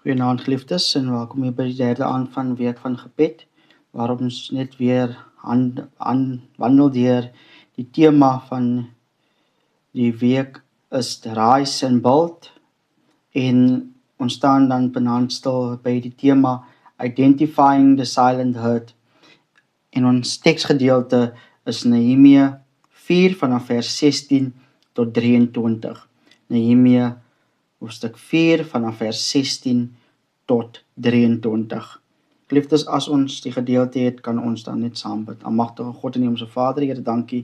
Goeienaand geliefdes en welkom hier by die derde aand van Week van Gebed, waar ons net weer wandel deur die tema van die week is Rise and Build, en ons staan dan vanaand stil by die tema Identifying the Silent Hurt. En ons teksgedeelte is Nehemia 4 vanaf vers 16 tot 23. Nehemia hoofstuk 4 vanaf vers 16 tot 23. Geliefdes, as ons die gedeelte het, kan ons dan net saam bid. Almagtige God en Hemelse Vader, Here, dankie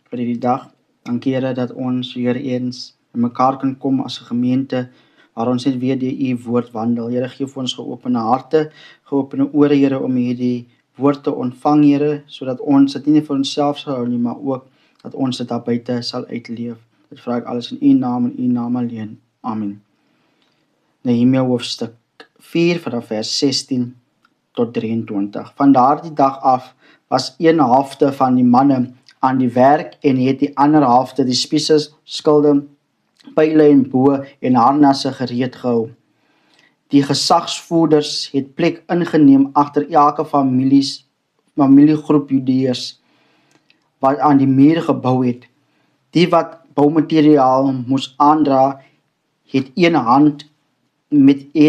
vir hierdie dag. Dankie, Here, dat ons weer eens in mekaar kan kom as 'n gemeente, waar ons net weer deur U woord wandel. Here, gee vir ons geopende harte, geopende ore, Here, om hierdie woord te ontvang, Here, sodat ons dit nie net vir onsself sal hou nie, maar ook dat ons dit daar buite sal uitleef. Dit vra ek alles in U naam en U naam alleen. Amen. Nehemia hoofstuk 4 vanaf vers 16 tot 23. Van daardie dag af was een helfte van die manne aan die werk en het die ander helfte die spiese, skilde, pyle en boë en harnasse gereed gehou. Die gesagsvoerders het plek ingeneem agter elke familiegroep Judeërs wat aan die muur gebou het. Die wat boumateriaal moes aandra, het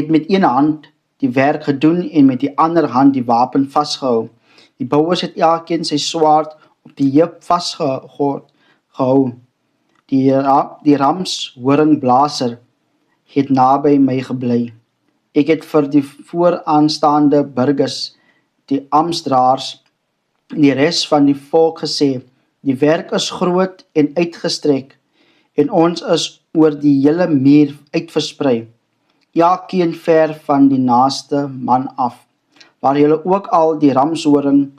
met een hand die werk gedoen en met die ander hand die wapen vasgehou. Die bouers het elkeen sy swaard op die heup vasgehou. Die ramshoringblaser het naby my gebly. Ek het vir die vooraanstaande burgers, die amptdraers en die res van die volk gesê, die werk is groot en uitgestrek en ons is oor die hele muur uitversprei. Elkeen ver van die naaste man af. Waar julle ook al die ramshoring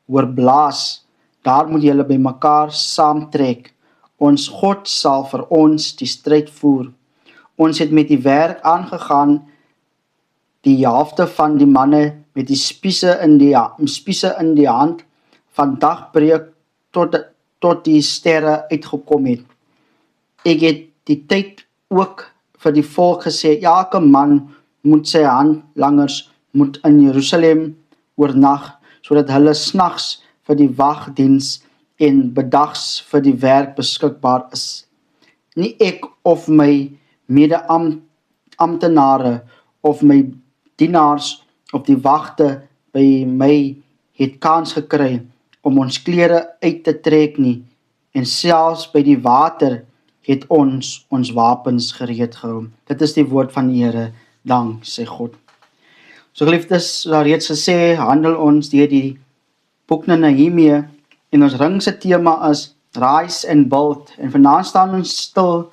hoor blaas, daar moet julle by mekaar saamtrek. Ons God sal vir ons die stryd voer. Ons het met die werk aangegaan, die helfte van die manne met die spiese in die hand, van dagbreek tot die sterre uitgekom het. Ek het die tyd ook vir die volk gesê, elke man moet sy handlangers moet in Jerusalem oornag, sodat hulle snags vir die wagdiens en bedags vir die werk beskikbaar is. Nie ek of my mede-amptenare of my dienaars op die wagte by my het kans gekry om ons klere uit te trek nie, en selfs by die water het ons wapens gereed gehou. Dit is die woord van die Here, dank sy God. So geliefdes, soos reeds gesê, handel ons deur die boek Nehemia, en ons ring se tema is Rise and Build, en vanaand staan ons stil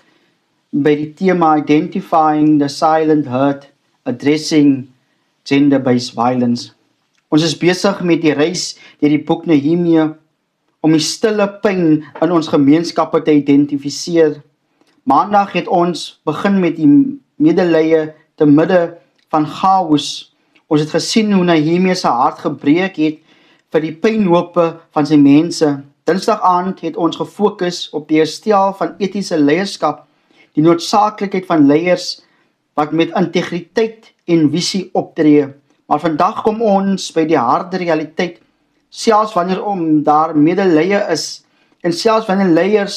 by die tema Identifying the Silent Hurt, Addressing Gender-Based Violence. Ons is besig met die reis deur die boek Nehemia, om die stille pyn in ons gemeenskappe te identifiseer. Maandag het ons begin met die medelee te midde van chaos. Ons het gesien hoe Nehemia se hart gebreek het vir die pynhope van sy mense. Dinsdag aand het ons gefokus op die herstel van etiese leierskap, die noodsaaklikheid van leiers wat met integriteit en visie optree. Maar vandag kom ons by die harde realiteit, selfs wanneer daar medelee is, en selfs wanneer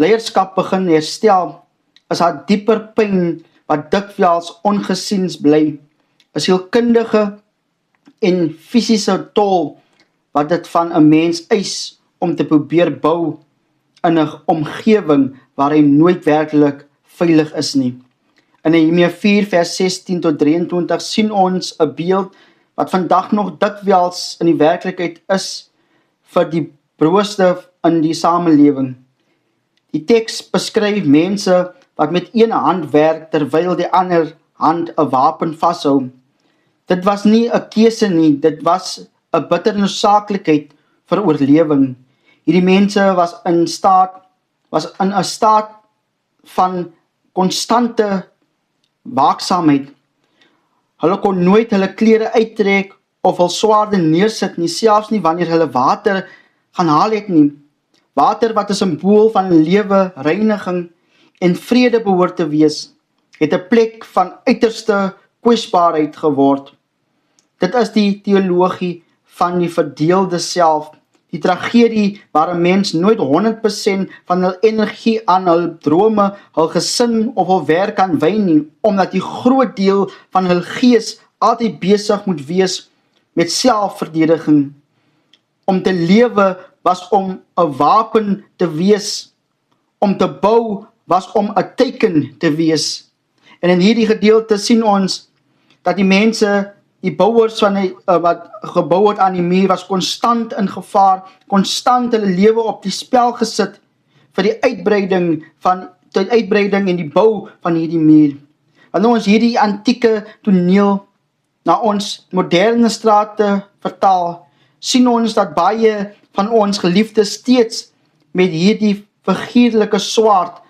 leierskap begin herstel, is daar dieper pyn wat dikwels ongesiens bly. 'n Sielkundige en fisiese tol wat dit van 'n mens eis om te probeer bou in 'n omgewing waar hy nooit werklik veilig is nie. In Nehemia 4 vers 16 tot 23 sien ons 'n beeld wat vandag nog dikwels in die werklikheid is vir die broosste in die samelewing. Die teks beskryf mense wat met een hand werk terwyl die ander hand 'n wapen vashou. Dit was nie 'n keuse nie, dit was 'n bitter noodsaaklikheid vir oorlewing. Hierdie mense was in 'n staat van konstante waaksaamheid. Hulle kon nooit hulle klere uittrek of hul swaarde neersit nie, selfs nie wanneer hulle water gaan haal het nie. Water wat 'n simbool van lewe, reiniging en vrede behoort te wees, het 'n plek van uiterste kwesbaarheid geword. Dit is die teologie van die verdeelde self, die tragedie waar 'n mens nooit 100% van hul energie aan hul drome, hul gesin of hul werk kan wy nie, omdat die groot deel van hul gees altyd besig moet wees met selfverdediging. Om te lewe was om 'n wapen te wees, om te bou was om 'n teken te wees. En in hierdie gedeelte sien ons dat die mense, die bouers van wat gebou het aan die muur, was konstant in gevaar, konstant hulle lewe op die spel gesit vir die uitbreiding en die bou van hierdie muur. Wanneer ons hierdie antieke toneel na ons moderne strate vertaal, sien ons dat baie van ons geliefdes steeds met hierdie figuurlike swaard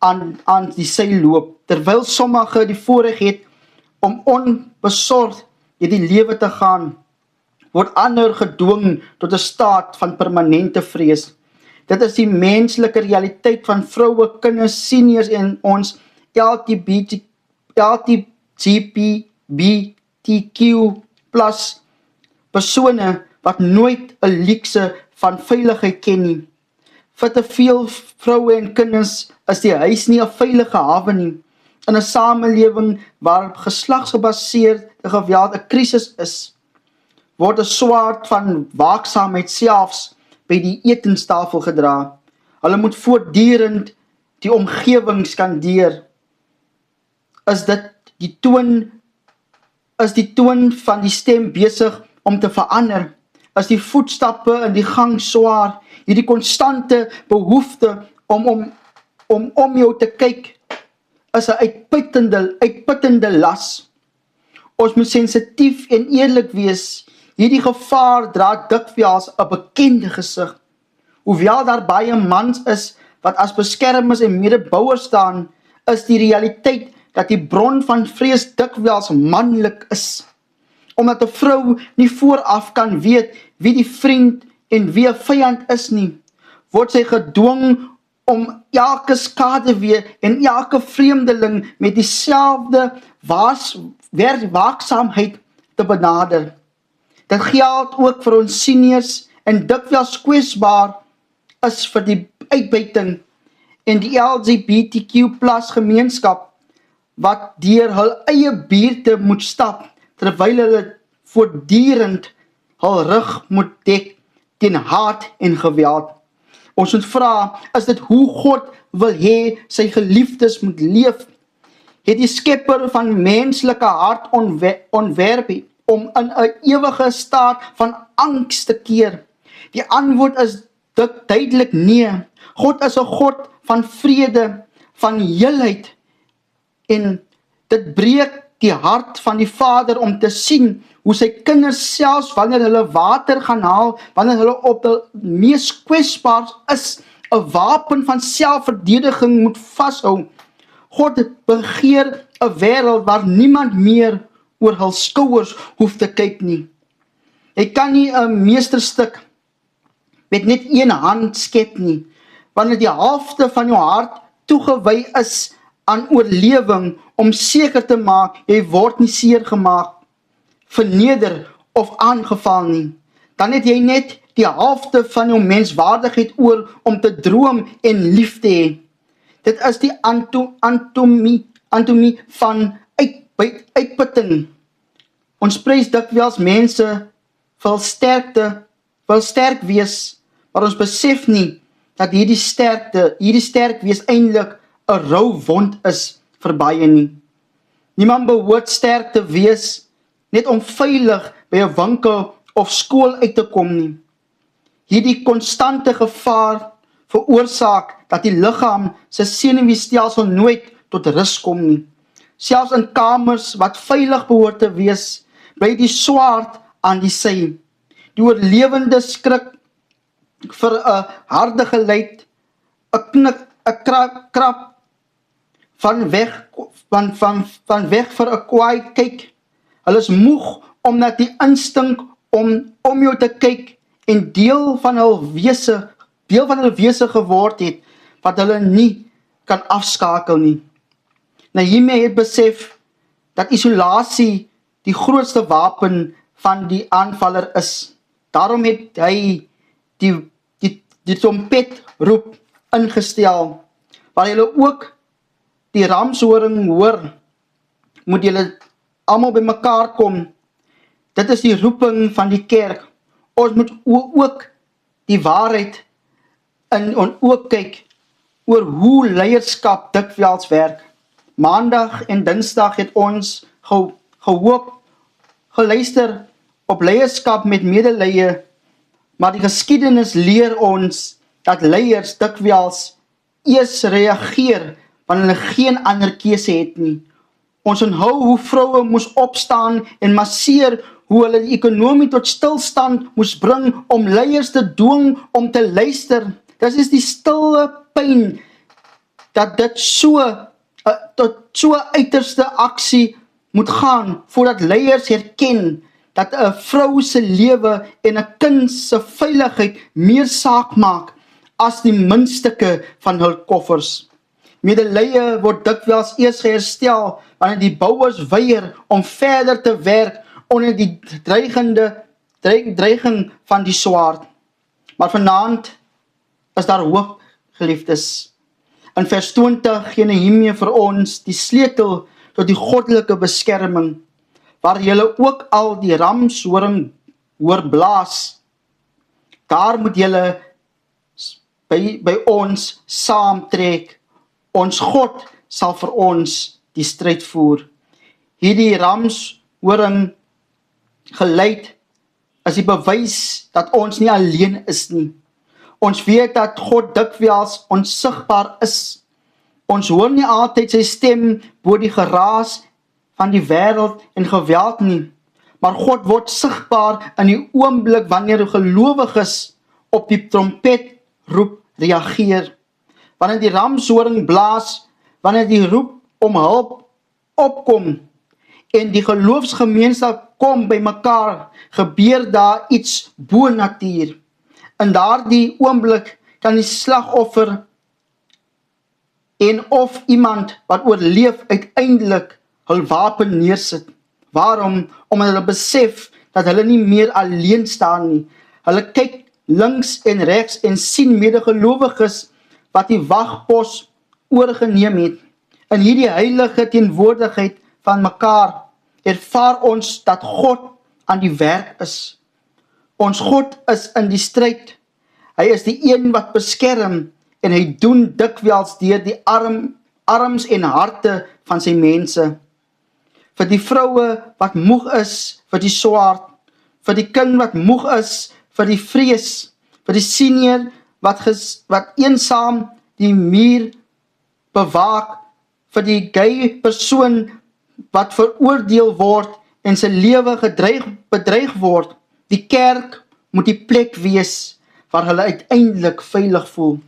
aan die sy loop, terwyl sommige die voorreg het om onbesorgd hierdie lewe te gaan, word ander gedwing tot 'n staat van permanente vrees. Dit is die menslike realiteit van vroue, kinders, seniors en ons LGBTQ+ persone wat nooit 'n luukse van veiligheid ken nie. Vir te veel vroue en kinders is die huis nie 'n veilige hawe nie. In 'n samelewing waar geslagsgebaseerde geweld 'n krisis is, word 'n swaard van waaksaamheid selfs by die etenstafel gedra. Hulle moet voortdurend die omgewing skandeer. Is die toon van die stem besig om te verander? Is die voetstappe in die gang swaar? Hierdie konstante behoefte om jou te kyk is 'n uitputtende las. Ons moet sensitief en eerlik wees. Hierdie gevaar dra dikwels 'n bekende gesig. Hoewel daar baie mans is wat as beskermers en medebouers staan, is die realiteit dat die bron van vrees dikwels manlik is. Omdat 'n vrou nie vooraf kan weet wie die vriend en wie 'n vyand is nie, word sy gedwing om elke skaduwee en elke vreemdeling met dieselfde waaksaamheid te benader. Dit geld ook vir ons seniors en dikwels kwesbaar is vir die uitbuiting en die LGBTQ+ gemeenskap wat deur hul eie buurte moet stap terwyl hulle voortdurend hul rug moet dek teen haat en geweld. Ons moet vra, is dit hoe God wil hê sy geliefdes moet leef? Het die skepper van menslike hart ontwerp om in 'n ewige staat van angs te keer? Die antwoord is duidelik nee. God is 'n God van vrede, van heelheid, en dit breek die hart van die Vader om te sien hoe sy kinders selfs wanneer hulle water gaan haal, wanneer hulle op die mees kwesbaar is, 'n wapen van selfverdediging moet vashou. God begeer 'n wêreld waar niemand meer oor hul skouers hoef te kyk nie. Jy kan nie 'n meesterstuk met net een hand skep nie, wanneer die helfte van jou hart toegewy is aan oorlewing om seker te maak jy word nie seer gemaak, verneder of aangeval nie. Dan het jy net die helfte van jou menswaardigheid oor om te droom en lief te hê. Dit is die anatomie van uitputting. Ons prys dikwels mense wil sterk wees, maar ons besef nie dat hierdie sterk wees eintlik 'n rou wond is vir baie nie. Niemand behoort sterk te wees net om veilig by 'n winkel of skool uit te kom nie. Hierdie konstante gevaar veroorsaak dat die liggaam se senuweestelsel nooit tot rus kom nie. Selfs in kamers wat veilig behoort te wees, bly die swaard aan die sy. Die oorlewende skrik vir 'n harde geluid, 'n krap van weg vir 'n kwaai kyk. Hulle is moeg omdat die instink om jou te kyk en deel van hul wese geword het wat hulle nie kan afskakel nie. Nehemia het besef dat isolasie die grootste wapen van die aanvaller is. Daarom het hy die trompetroep ingestel, waar julle ook die ramshoring hoor, moet julle almal by mekaar kom. Dit is die roeping van die kerk. Ons moet ook die waarheid in oog kyk oor hoe leierskap dikwels werk. Maandag en Dinsdag het ons geluister op leierskap met medelee, maar die geskiedenis leer ons dat leiers dikwels eers reageer wanneer hulle geen ander keuse het nie. Ons onthou hoe vroue moes opstaan en masseer, hoe hulle die ekonomie tot stilstand moes bring om leiers te dwing om te luister. Dit is die stille pyn dat dit tot so uiterste aksie moet gaan voordat leiers herken dat 'n vrou se lewe en 'n kind se veiligheid meer saak maak as die muntstukke van hul koffers. Medelee word dikwels eers geherstel wanneer die bouers weier om verder te werk onder die dreiging van die swaard. Maar vanaand is daar hoop, geliefdes. In vers 20 gee Nehemia vir ons die sleutel tot die goddelike beskerming, waar julle ook al die ramshoring hoor blaas. Daar moet julle by ons saamtrek. Ons God sal vir ons die stryd voer. Hierdie ramshoring geluid is die bewys dat ons nie alleen is nie. Ons weet dat God dikwels onsigbaar is. Ons hoor nie altyd sy stem bo die geraas van die wêreld en geweld nie, maar God word sigbaar in die oomblik wanneer gelowiges op die trompetroep reageer. Wanneer die ramshoring blaas, wanneer die roep om hulp opkom en die geloofsgemeenskap kom by mekaar, gebeur daar iets bonatuur. In daardie oomblik kan die slagoffer en of iemand wat oorleef uiteindelik hul wapen neersit. Waarom? Omdat hulle besef dat hulle nie meer alleen staan nie. Hulle kyk links en regs en sien medegelowiges wat die wagpos oorgeneem het. In hierdie heilige teenwoordigheid van mekaar ervaar ons dat God aan die werk is. Ons God is in die stryd. Hy is die een wat beskerm en hy doen dikwels deur die arms en harte van sy mense. Vir die vroue wat moeg is vir die swaard, vir die kind wat moeg is vir die vrees, vir die senior wat eensaam die muur bewaak, vir die gay persoon wat veroordeel word en sy lewe bedreig word. Die kerk moet die plek wees waar hulle uiteindelik veilig voel.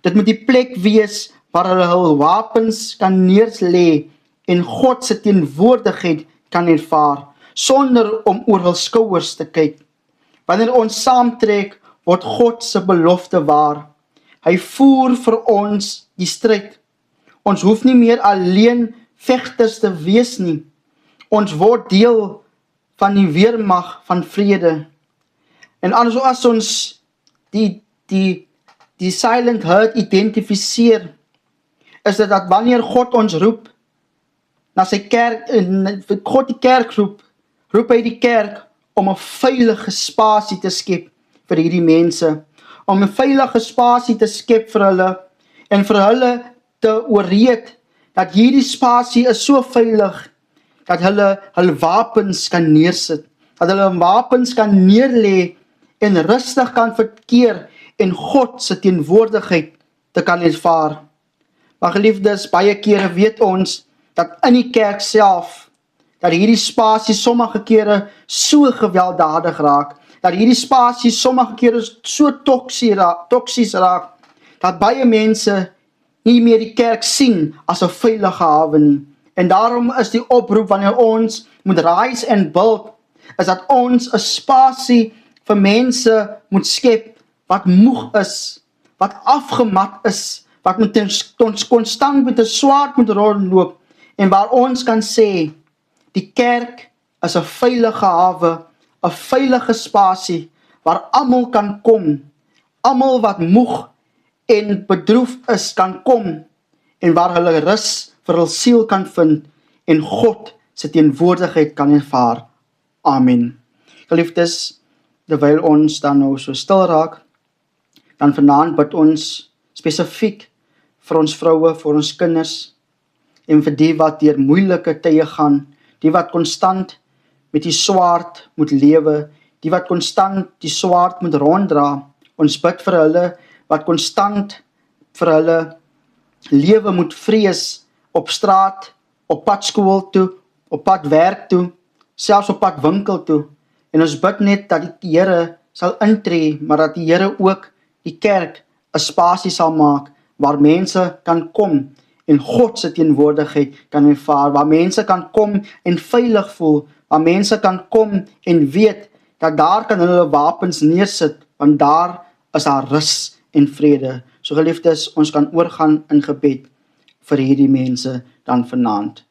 Dit moet die plek wees waar hulle hul wapens kan neerlê en God se teenwoordigheid kan ervaar, sonder om oor hul skouers te kyk. Wanneer ons saamtrek, word God se belofte waar. Hy voer vir ons die stryd. Ons hoef nie meer alleen vegters te wees nie. Ons word deel van die weermag van vrede. En as ons die silent herd identifiseer, is dit dat wanneer God ons roep na sy kerk, God die kerk roep hy die kerk om 'n veilige spasie te skep vir hierdie mense, om 'n veilige spasie te skep vir hulle en vir hulle te ooreed dat hierdie spasie is so veilig dat hulle hul wapens kan neersit, dat hulle wapens kan neerlê en rustig kan verkeer en God se teenwoordigheid te kan ervaar. Maar geliefdes, baie kere weet ons dat in die kerk self, dat hierdie spasie sommige kere so gewelddadig raak, dat hierdie spasie sommige kere so toksies raak, dat baie mense nie meer die kerk sien as 'n veilige hawe nie. En daarom is die oproep wanneer ons moet rise and build, is dat ons 'n spasie vir mense moet skep wat moeg is, wat afgemat is, wat ons konstant met 'n swaard moet rondloop en waar ons kan sê, Die kerk is 'n veilige hawe, 'n veilige spasie waar almal kan kom. Almal wat moeg en bedroef is kan kom en waar hulle rus vir hul siel kan vind en God se teenwoordigheid kan ervaar. Amen. Geliefdes, terwyl ons dan nou so stil raak, dan vanaand bid ons spesifiek vir ons vroue, vir ons kinders en vir die wat deur moeilike tye gaan, die wat konstant met die swaard moet lewe, die wat konstant die swaard moet ronddra. Ons bid vir hulle wat konstant vir hulle lewe moet vrees op straat, op pad skool toe, op pad werk toe, selfs op pad winkel toe. En ons bid net dat die Here sal intree, maar dat die Here ook die kerk 'n spasie sal maak waar mense kan kom en God se teenwoordigheid kan ervaar, waar mense kan kom en veilig voel, waar mense kan kom en weet dat daar kan hulle wapens neersit, want daar is daar rus en vrede. So geliefdes, ons kan oorgaan in gebed vir hierdie mense dan vanaand.